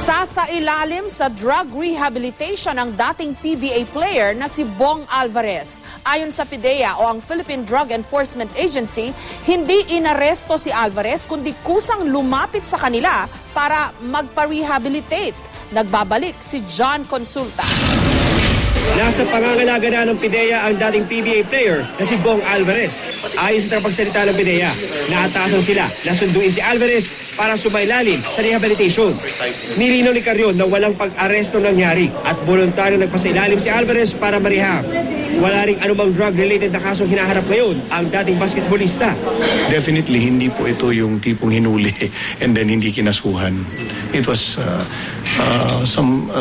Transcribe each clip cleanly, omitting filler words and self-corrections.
Isasailalim sa drug rehabilitation ang dating PBA player na si Bong Alvarez. Ayon sa PIDEA o ang Philippine Drug Enforcement Agency, hindi inaresto si Alvarez kundi kusang lumapit sa kanila para magpa-rehabilitate. Nagbabalik si John Consulta. Nasa pangangalaga na ng PIDEA ang dating PBA player na si Bong Alvarez. Ayon sa tagapagsalita ng PIDEA, naatasan sila na sunduin si Alvarez para sumailalim sa rehabilitation. Nilinaw ni Carrion na walang pag-aresto nangyari at voluntaryo nagpasailalim si Alvarez para marehab. Wala ring anumang drug-related na kasong hinaharap ngayon ang dating basketballista. Definitely, hindi po ito yung tipong hinuli and then hindi kinasuhan. It was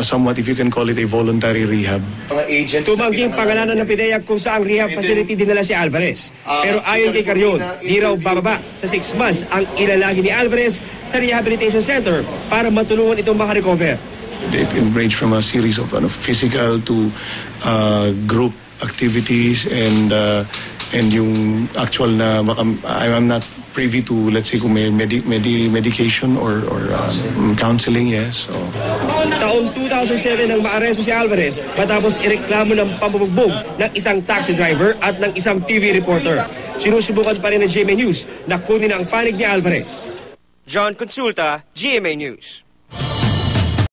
somewhat, if you can call it, a voluntary rehab. Tumangging pangalanan ng PIDEA kung saang rehab facility dinala si Alvarez. Pero ayon kay Carrion, di raw bababa sa 6 months ang ilalagi ni Alvarez sa rehabilitation center para matulungan itong makarecover. It ranged from a series of physical to group activities and yung actual na I'm not privy to, let's say, kung may medication or counseling, yes. So. Taong 2007 nang maaresto si Alvarez matapos ireklamo ng pambubugbog ng isang taxi driver at ng isang TV reporter. Sinusubukan pa rin ng GMA News na kunin ang panig ni Alvarez. John Consulta, GMA News.